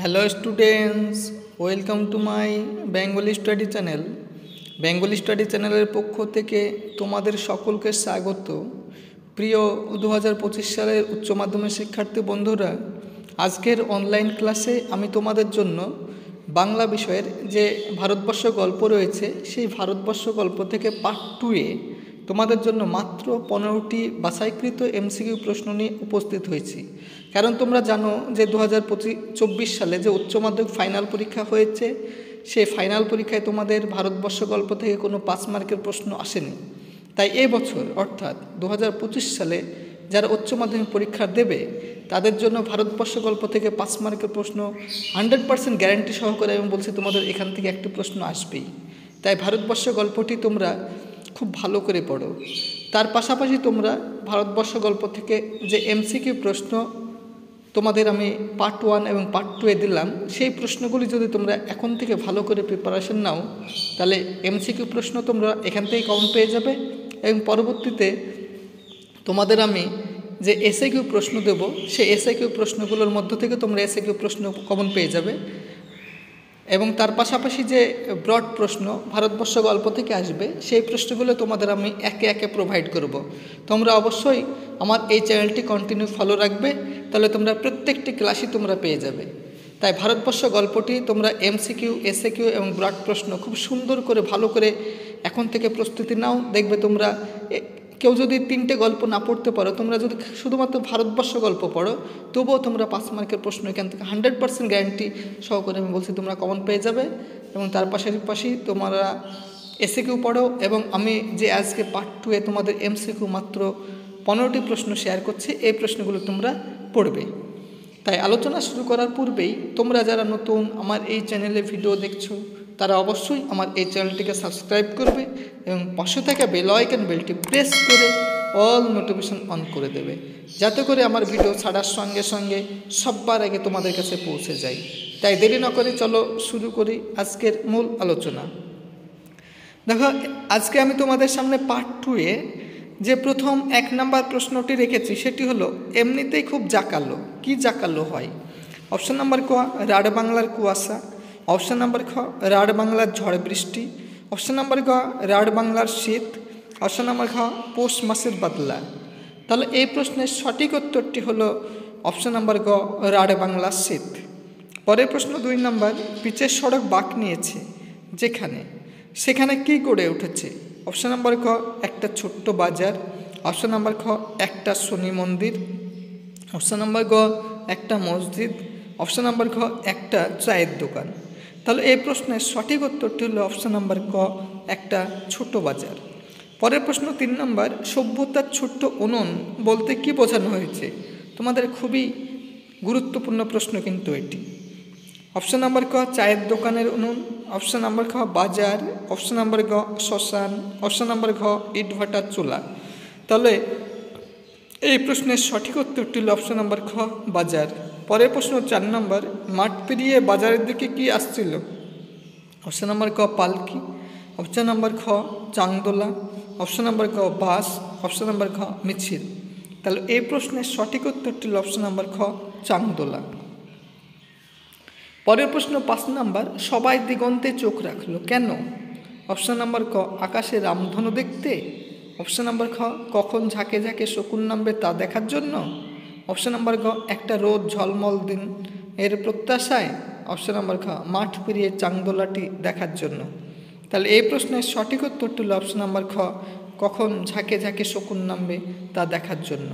Hello students, welcome to my Bengali study channel. Bengali study চ্যানেলের পক্ষ থেকে তোমাদের সকলকে স্বাগত। প্রিয় 2025 সালের উচ্চ মাধ্যমিক শিক্ষার্থী বন্ধুরা, আজকের অনলাইন ক্লাসে আমি তোমাদের জন্য বাংলা বিষয়ের যে ভারতবর্ষ গল্প রয়েছে সেই ভারতবর্ষ গল্প থেকে পার্ট 2-এ তোমাদের জন্য মাত্র 15টি বাছাইকৃত এমসিকিউ প্রশ্ন নিয়ে উপস্থিত হয়েছি। কারণ তোমরা জানো যে 2024 সালে যে উচ্চ মাধ্যমিক ফাইনাল পরীক্ষা হয়েছে, সেই ফাইনাল পরীক্ষায় তোমাদের ভারতবর্ষ গল্প থেকে কোনো 5 মার্কের প্রশ্ন আসেনি। তাই এই বছর অর্থাৎ 2025 সালে যারা উচ্চ মাধ্যমিক পরীক্ষা দেবে তাদের জন্য ভারতবর্ষ গল্প থেকে 5 মার্কের প্রশ্ন 100% গ্যারান্টি সহকারে আমি বলছি তোমাদের এখান থেকে একটি প্রশ্ন আসবেই। তাই ভারতবর্ষ গল্পটি তোমরা খুব ভালো করে পড়ো। তার পাশাপাশি তোমরা ভারতবর্ষ গল্প থেকে যে এমসিকিউ প্রশ্ন তোমাদের আমি পার্ট 1 এবং পার্ট 2-এ দিলাম, সেই প্রশ্নগুলি যদি তোমরা এখন থেকে ভালো করে প্রিপারেশন নাও তাহলে এমসিকিউ প্রশ্ন তোমরা এখান থেকেই কমন পেয়ে যাবে এবং পরবর্তীতে তোমাদের আমি যে এসএকিউ প্রশ্ন দেব সেই এসএকিউ প্রশ্নগুলোর মধ্য থেকে তোমরা এসএকিউ প্রশ্ন কমন পেয়ে যাবে এবং তার পাশাপাশি যে ব্রড প্রশ্ন ভারতবর্ষ গল্প থেকে আসবে সেই প্রশ্নগুলো তোমাদের আমি একে একে প্রোভাইড করব। তোমরা অবশ্যই আমার এই চ্যানেলটি কন্টিনিউ ফলো রাখবে, তাহলে তোমরা প্রত্যেকটি ক্লাসই তোমরা পেয়ে যাবে। তাই ভারতবর্ষ গল্পটি তোমরা এমসিকিউ, এসএকিউ এবং ব্রড প্রশ্ন খুব সুন্দর করে ভালো করে এখন থেকে প্রস্তুতি নাও। দেখবে তোমরা কেউ যদি 3টে গল্প না পড়তে পারো, তোমরা যদি শুধুমাত্র ভারতবর্ষ গল্প পড়ো তবুও তোমরা 5 মার্কের প্রশ্ন এখান থেকে 100% গ্যারান্টি সহকারে আমি বলছি তোমরা কমন পেয়ে যাবে। এবং তার পাশাপাশি তোমরা এসএকিউ পড়ো এবং আমি যে আজকে পার্ট 2-এ তোমাদের এমসিকিউ মাত্র 15টি প্রশ্ন শেয়ার করছি, এই প্রশ্নগুলো তোমরা পড়বে। তাই আলোচনা শুরু করার পূর্বেই তোমরা যারা নতুন আমার এই চ্যানেলে ভিডিও দেখছো তারা অবশ্যই আমার এই চ্যানেলটিকে সাবস্ক্রাইব করবে এবং পাশে থাকা বেল আইকন বেলটি প্রেস করে অল নোটিফিকেশন অন করে দেবে, যাতে করে আমার ভিডিও ছাড়ার সঙ্গে সঙ্গে সবার আগে তোমাদের কাছে পৌঁছে যায়। তাই দেরি না করে চলো শুরু করি আজকের মূল আলোচনা। দেখো, আজকে আমি তোমাদের সামনে পার্ট 2-এ যে প্রথম 1 নাম্বার প্রশ্নটি রেখেছি সেটি হলো এমনিতেই খুব জাঁকালো। কি জাঁকালো হয়? অপশন নাম্বার ক, রাঢ় বাংলার কুয়াশা। অপশন নাম্বার খ, রাঢ় বাংলার ঝড় বৃষ্টি। অপশন নাম্বার গ, রাঢ় বাংলার শীত। অপশন নাম্বার খ, পৌষ মাসের বাদলা। তাহলে এই প্রশ্নের সঠিক উত্তরটি হলো অপশন নাম্বার গ, রাঢ় বাংলার শীত। পরের প্রশ্ন 2 নাম্বার, পিচের সড়ক বাঁক নিয়েছে যেখানে সেখানে কি গড়ে উঠেছে? অপশন নাম্বার খ, একটা ছোট্ট বাজার। অপশন নাম্বার খ, একটা শনি মন্দির। অপশন নাম্বার গ, একটা মসজিদ। অপশন নাম্বার খ, একটা চায়ের দোকান। তাহলে এই প্রশ্নের সঠিক উত্তরটি হলো অপশন নাম্বার ক, একটা ছোট বাজার। পরের প্রশ্ন 3 নাম্বার, সভ্যতার ছোট্ট উনুন বলতে কি বোঝানো হয়েছে? তোমাদের খুবই গুরুত্বপূর্ণ প্রশ্ন কিন্তু এটি। অপশন নাম্বার ক, চায়ের দোকানের উনুন। অপশন নাম্বার খ, বাজার। অপশন নাম্বার গ, শ্মশান। অপশন নাম্বার ঘ, ইটভাটার চুলা। তাহলে এই প্রশ্নের সঠিক উত্তরটি হল অপশন নাম্বার খ, বাজার। পরের প্রশ্ন 4 নাম্বার, মাঠ পেরিয়ে বাজারের দিকে কি আসছিল? অপশন নাম্বার ক, পালকি। অপশন নাম্বার খ, চাংদোলা। অপশন নাম্বার ক, বাস। অপশন নাম্বার খ, মিছিল। তাহলে এই প্রশ্নের সঠিক উত্তরটি হল অপশন নাম্বার খ, চাংদোলা। পরের প্রশ্ন 5 নাম্বার, সবাই দিগন্তে চোখ রাখলো কেন? অপশন নাম্বার ক, আকাশে রামধনু দেখতে। অপশন নাম্বার খ, কখন ঝাঁকে ঝাঁকে শকুন নামবে তা দেখার জন্য। অপশন নাম্বার গ, একটা রোদ ঝলমল দিন এর প্রত্যাশায়। অপশন নাম্বার খ, মাঠ পেরিয়ে চাংদোলাটি দেখার জন্য। তাহলে এই প্রশ্নের সঠিক উত্তরটি হল অপশন নাম্বার খ, কখন ঝাঁকে ঝাঁকে শকুন নামবে তা দেখার জন্য।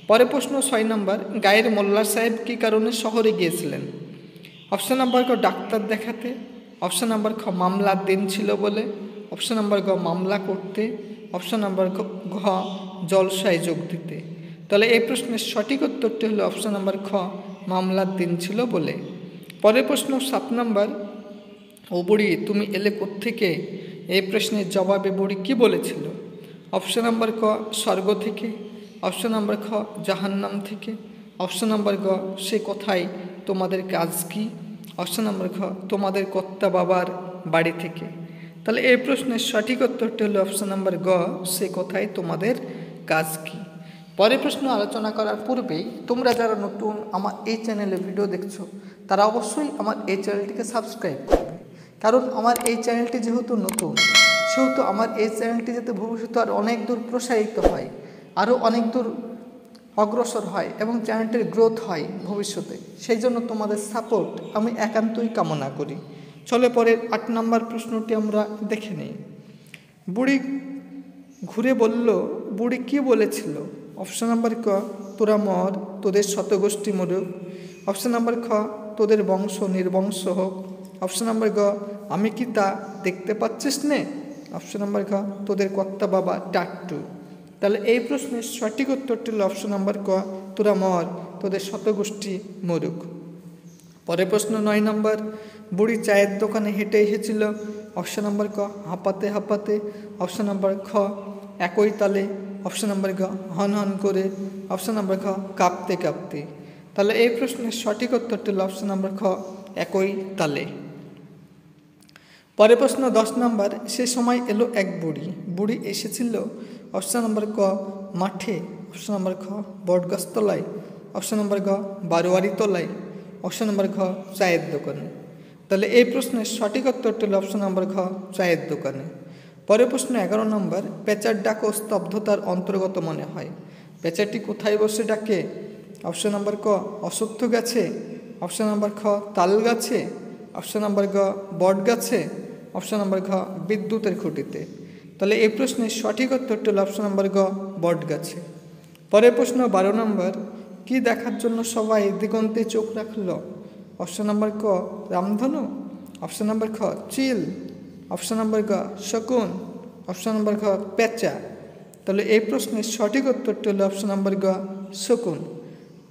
পরের প্রশ্ন 6 নাম্বার, গায়ের মোল্লা সাহেব কী কারণে শহরে গিয়েছিলেন? অপশন নাম্বার ক, ডাক্তার দেখাতে। অপশন নাম্বার খ, মামলার দিন ছিল বলে। অপশন নাম্বার গ, মামলা করতে। অপশন নাম্বার ঘ, জলসায় যোগ দিতে। তাহলে এই প্রশ্নের সঠিক উত্তরটি হলো অপশন নাম্বার খ, মামলার দিন ছিল বলে। পরের প্রশ্ন 7 নাম্বার, ও বুড়ি তুমি এলে কোত্থেকে? এই প্রশ্নের জবাবে বুড়ি কি বলেছিল? অপশন নাম্বার ক, স্বর্গ থেকে। অপশন নাম্বার খ, জাহান্নাম থেকে। অপশন নাম্বার গ, সে কথাই তোমাদের কাজ কি? অপশন নাম্বার খ, তোমাদের কর্তা বাবার বাড়ি থেকে। তাহলে এই প্রশ্নের সঠিক উত্তরটি হলো অপশন নাম্বার গ, সে কথাই তোমাদের কাজ কি। পরের প্রশ্ন আলোচনা করার পূর্বেই তোমরা যারা নতুন আমার এই চ্যানেলে ভিডিও দেখছো তারা অবশ্যই আমার এই চ্যানেলটিকে সাবস্ক্রাইব করবে, কারণ আমার এই চ্যানেলটি যেহেতু নতুন সেহেতু আমার এই চ্যানেলটি যাতে ভবিষ্যতে আর অনেক দূর প্রসারিত হয়, আরও অনেক দূর অগ্রসর হয় এবং চ্যানেলটির গ্রোথ হয় ভবিষ্যতে, সেই জন্য তোমাদের সাপোর্ট আমি একান্তই কামনা করি। চলে পরের 8 নম্বর প্রশ্নটি আমরা দেখে নিই। বুড়ি ঘুরে বলল, বুড়ি কি বলেছিল? অপশন নাম্বার ক, তোরা মর, তোদের শতগোষ্ঠী মরুক। অপশন নাম্বার খ, তোদের বংশ নির্বংশ হোক। অপশন নাম্বার গ, আমি কি তা দেখতে পাচ্ছিস নে। অপশন নাম্বার খ, তোদের কর্তা বাবা টাট্টু। তাহলে এই প্রশ্নের সঠিক উত্তরটি হল অপশন নাম্বার ক, তোরা মর, তোদের শতগোষ্ঠী মরুক। পরের প্রশ্ন 9 নম্বর, বুড়ি চায়ের দোকানে হেঁটে এসেছিল। অপশন নাম্বার ক, হাঁপাতে হাঁপাতে। অপশন নাম্বার খ, একই তালে। অপশন নাম্বার গ, হন হন করে। অপশন নাম্বার খ, কাঁপতে কাঁপতে। তাহলে এই প্রশ্নের সঠিক উত্তরটি হল অপশন নাম্বার খ, একই তালে। পরের প্রশ্ন 10 নম্বর, সে সময় এলো এক বুড়ি। বুড়ি এসেছিল অপশন নাম্বার ক, মাঠে। অপশন নাম্বার খ, বটগাছতলায়। অপশন নাম্বার গ, বারোয়ারি তলায়। অপশন নাম্বার ঘ, চায়ের দোকানে। তাহলে এই প্রশ্নের সঠিক উত্তরটি হল অপশন নাম্বার ঘ, চায়ের দোকানে। পরের প্রশ্ন 11 নম্বর, পেঁচার ডাক ও স্তব্ধতার অন্তর্গত মনে হয়। পেঁচাটি কোথায় বসে ডাকে? অপশন নাম্বার ক, অশ্বত্থ গাছে। অপশন নাম্বার খ, তাল গাছে। অপশন নাম্বার গ, বট গাছে। অপশন নাম্বার ঘ, বিদ্যুতের খুঁটিতে। তাহলে এই প্রশ্নের সঠিক উত্তরটি হল অপশন নাম্বার গ, বট গাছে। পরের প্রশ্ন 12 নম্বর, কি দেখার জন্য সবাই দিগন্তে চোখ রাখল? অপশন নাম্বার ক, রামধনু। অপশন নাম্বার খ, চিল। অপশন নাম্বার গ, শকুন। অপশন নাম্বার ঘ, পেঁচা। তাহলে এই প্রশ্নের সঠিক উত্তরটি হল অপশন নাম্বার গ, শকুন।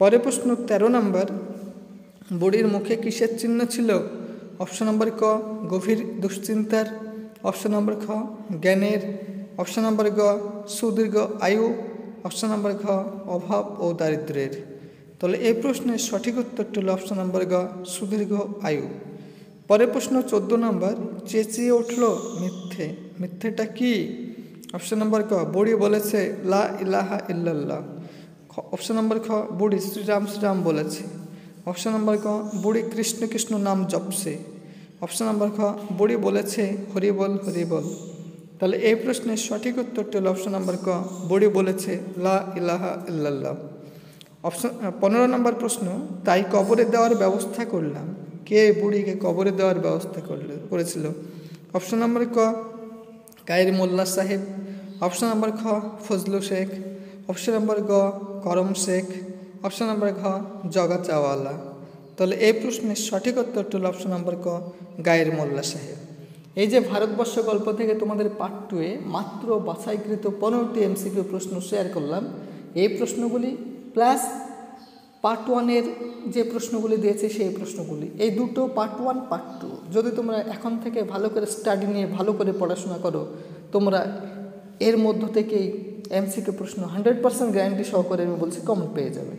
পরের প্রশ্ন 13 নম্বর, বুড়ির মুখে কিসের চিহ্ন ছিল? অপশন নাম্বার ক, গভীর দুশ্চিন্তার। অপশন নাম্বার খ, জ্ঞানের। অপশন নাম্বার গ, সুদীর্ঘ আয়ু। অপশন নাম্বার ঘ, অভাব ও দারিদ্র্যের। তাহলে এই প্রশ্নের সঠিক উত্তরটি হল অপশন নাম্বার গ, সুদীর্ঘ আয়ু। পরের প্রশ্ন 14 নম্বর, চেঁচিয়ে উঠল মিথ্যে। মিথ্যেটা কি? অপশন নাম্বার ক, বুড়ি বলেছে লা ইলাহা ইল্লাল্লাহ। অপশন নাম্বার খ, বুড়ি শ্রীরাম শ্রীরাম বলেছে। অপশন নাম্বার ক, বুড়ি কৃষ্ণ কৃষ্ণ নাম জপছে। অপশন নাম্বার খ, বুড়ি বলেছে হরিবল হরিবল। তাহলে এই প্রশ্নের সঠিক উত্তরটি হল অপশন নাম্বার ক, বুড়ি বলেছে লা ইলাহা ইল্লাল্লাহ। অপশন 15 নম্বর প্রশ্ন, তাই কবরে দেওয়ার ব্যবস্থা করলাম। কে বুড়িকে কবরে দেওয়ার ব্যবস্থা করেছিল? অপশন নাম্বার ক, গায়ের মোল্লা সাহেব। অপশন নাম্বার খ, ফজলু শেখ। অপশন নাম্বার গ, করম শেখ। অপশন নাম্বার ঘ, জগা চাওয়ালা। তাহলে এই প্রশ্নের সঠিক উত্তরটি হল অপশন নাম্বার ক, গায়ের মোল্লা সাহেব। এই যে ভারতবর্ষ গল্প থেকে তোমাদের পার্ট 2 মাত্র বাছাইকৃত 15টি এমসিকিউ প্রশ্ন শেয়ার করলাম। এই প্রশ্নগুলি প্লাস পার্ট 1 যে প্রশ্নগুলি দিয়েছে সেই প্রশ্নগুলি, এই দুটো পার্ট 1 পার্ট 2 যদি তোমরা এখন থেকে ভালো করে স্টাডি নিয়ে ভালো করে পড়াশোনা করো, তোমরা এর মধ্য থেকেই এমসিকিউ প্রশ্ন 100% গ্যারান্টি সহকারে আমি বলছি কমন পেয়ে যাবে।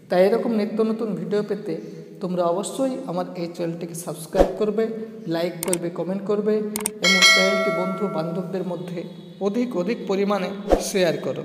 তাই এরকম নিত্য নতুন ভিডিও পেতে তোমরা অবশ্যই আমার এই চ্যানেলটিকে সাবস্ক্রাইব করবে, লাইক করবে, কমেন্ট করবে এবং চ্যানেলটি বন্ধু বান্ধবদের মধ্যে অধিক পরিমাণে শেয়ার করো।